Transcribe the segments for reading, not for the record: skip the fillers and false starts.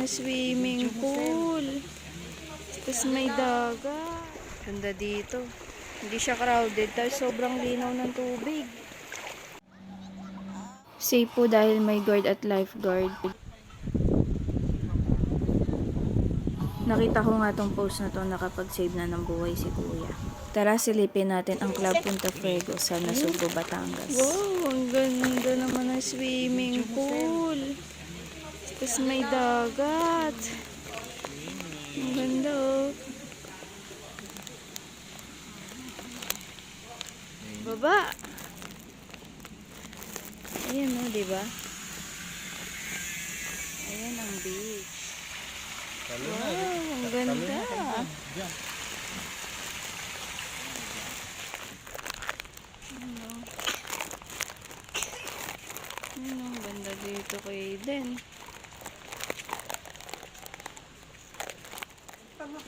swimming pool. Tapos may dagat. Ganda dito. Hindi siya crowded. Tapos sobrang linaw ng tubig. Safe po dahil may guard at lifeguard. Nakita ko nga tong post na to, nakapag-save na ng buhay si Kuya. Tara, silipin natin ang Club Punta Fuego sa Nasugbo, Batangas. Wow, ang ganda naman ng swimming pool. Tapos may dagat. Ang ganda oh. Baba. Ayan oh, diba? Ayan ang beach. Wow, ang ganda. Ano, ang ganda dito kay Eden.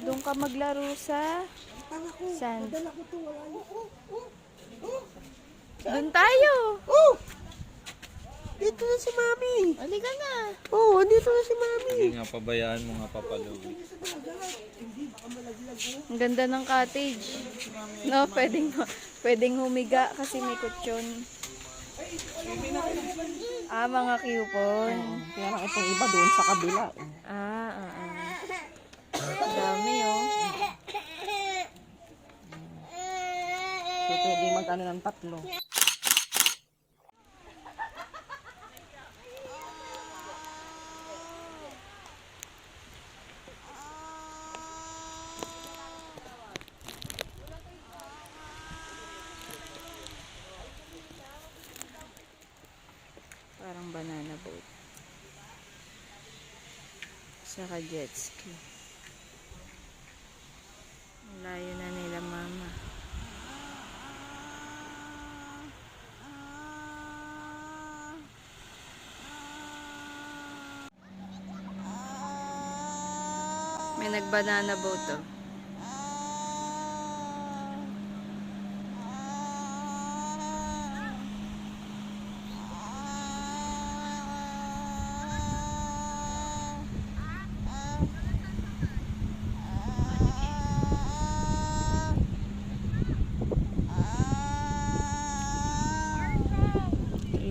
Doon ka maglaro sa sand. Doon tayo. Dito na si Mami. Halika na. Oo, dito na si Mami. Hindi nga pabayaan mo nga papaluwi. Ang ganda ng cottage. No, pwedeng humiga kasi may kutsyon. Ah, mga coupon. Kaya lang itong iba doon sa kabila. Ang dami oh. So, pwede mag-ano ng tatlo. Parang banana boat. Saka jet ski. Ang layo na nila mama. May nag-banana boat oh.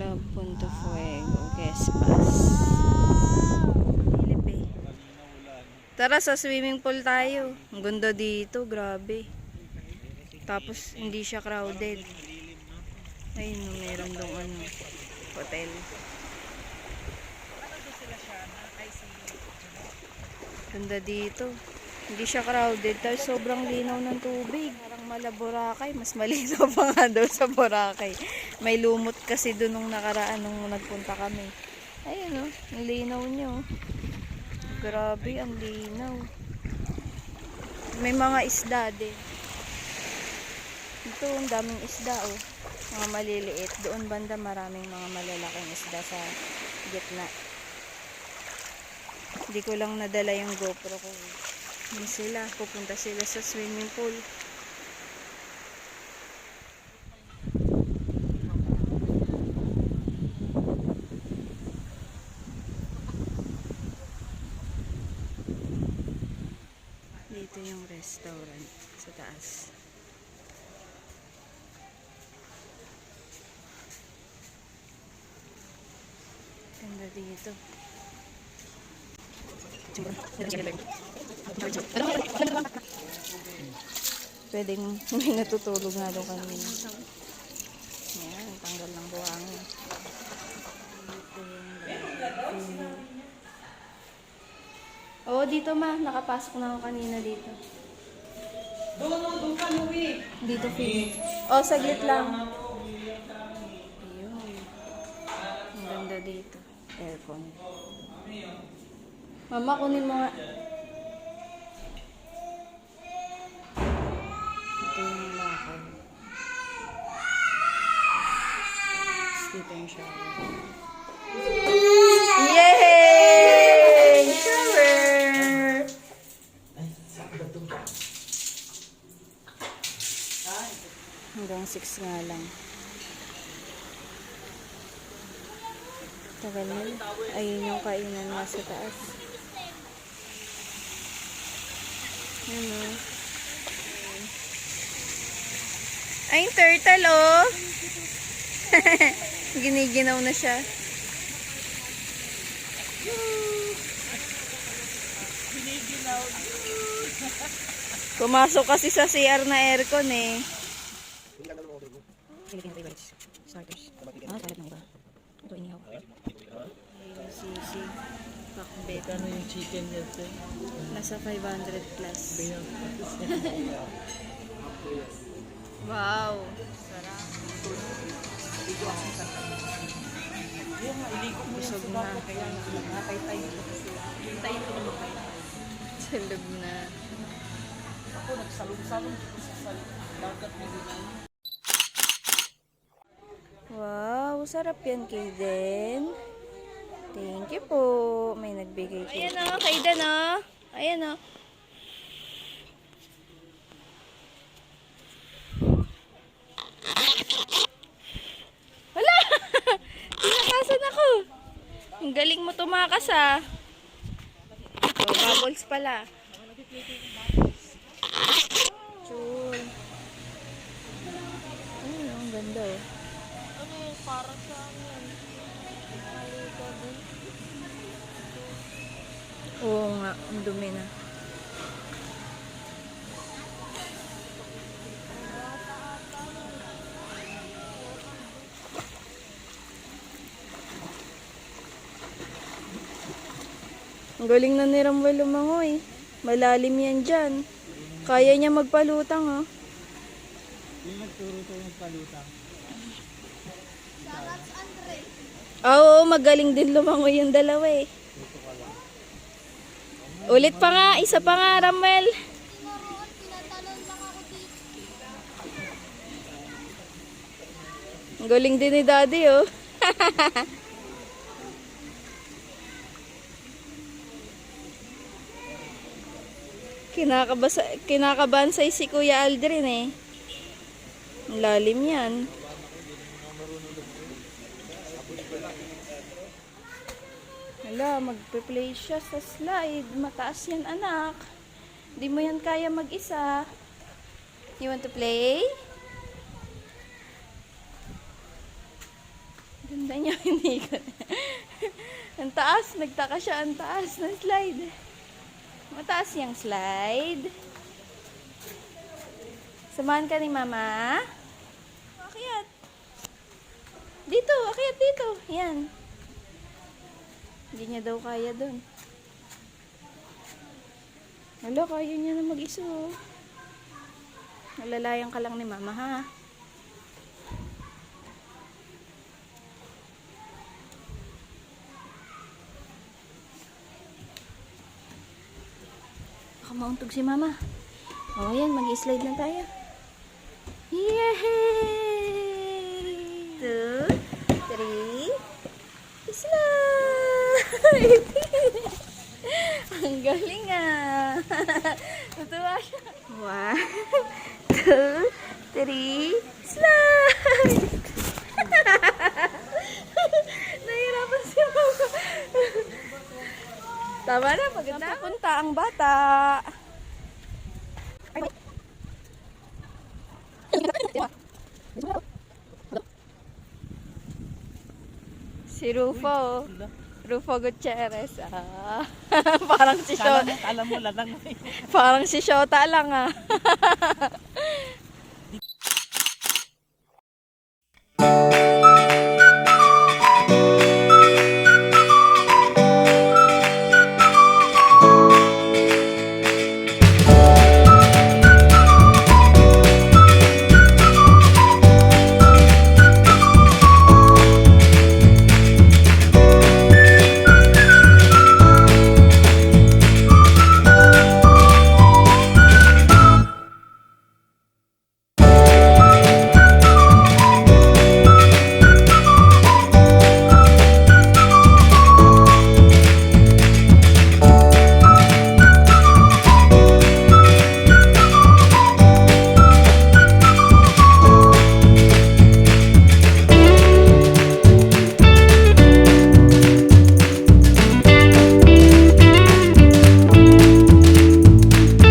Club Punta Fuego, Guespas. Tara, sa swimming pool tayo. Ang ganda dito, grabe. Tapos, hindi siya crowded. Ayun, meron dong ano, hotel. Ganda dito. Hindi siya crowded. Tapos, sobrang linaw ng tubig. Parang mala Boracay. Mas malinaw pa nga daw sa Boracay. May lumot kasi doon nung nakaraan nung nagpunta kami. Ayun, oh. Ang linaw niyo. Grabe, ang linaw. May mga isda din. Ito, ang daming isda, oh. Mga maliliit. Doon banda maraming mga malalaking isda sa gitna. Hindi ko lang nadala yung GoPro ko. Hindi sila. Pupunta sila sa swimming pool. Dito yung restaurant sa taas. Ganda dito. Pwedeng may natutulog nga doon kanina. Ayan, tanggal ng buhangin. Oo, dito ma. Nakapasok na ako kanina dito. Doon ka, Louie. Dito, Philip. Oh, saglit lang. Ayun. Ang ganda dito. Aircon. Mama, kunin mo nga. Ito yung lakad. Dito yung shower. Yay! Shower! Hanggang 6 nga lang. Tagal na. Ayun yung kainan nga sa taas. Yun, oh. Ay, yung turtle, oh. Giniginaw na siya. Pumasok kasi sa CR na aircon eh. Philippine favorites. Starters. Salad ng iba. Ito inihaw. Sisi. Pakbet. Ano yung chicken yan, sir? Nasa 500 plus. Wow. Sarap. Busog na. Salog na. Ako nagsalong-salong sa dagat na dito. Wow, sarap yan, Kaden. Thank you po. May nagbigay po. Ayan o, Kaden o. Ayan o. Wala! Tinakasan ako. Ang galing mo tumakas ah. Oh, bubbles pala. Sure. Ayun, ang ganda oh. Oo nga, ang dumi na. Ang galing na ni Ramwell lumangoy. Malalim yan dyan. Kaya niya magpalutang oh. Yung nagturo to magpalutang. Oo, magaling din lumangoy yung dalawa eh. Ulit pa nga, isa pa nga, Ramel. Ang galing din ni Daddy, oh. Kinakabahan sa si Kuya Aldrin eh. Ang lalim yan. Hala, magpe-play siya sa slide. Mataas yan, anak. Di mo yan kaya mag-isa. You want to play? Ganda niya, hindi ko. Ang taas, nagtaka siya, ang taas ng slide. Mataas yung slide. Samahan ka ni Mama. Akyat. Dito, akyat dito. Yan. Hindi niya daw kaya dun. Hala, kaya niya na mag-isa. Nalalayan ka lang ni Mama, ha? Baka mauntog si Mama. O, yan. Mag-slide lang tayo. Yay! 2, 3, slide! Ang galing ah! Natuwa siya. 1, 2, 3, slide! Nahirapan si Mama. Tama na, maganda. Punta ang bata. Si Rufo. Rufo Gutierrez. Ah. Parang si Shota. Alam mo, lalang. Parang si Shota lang ah.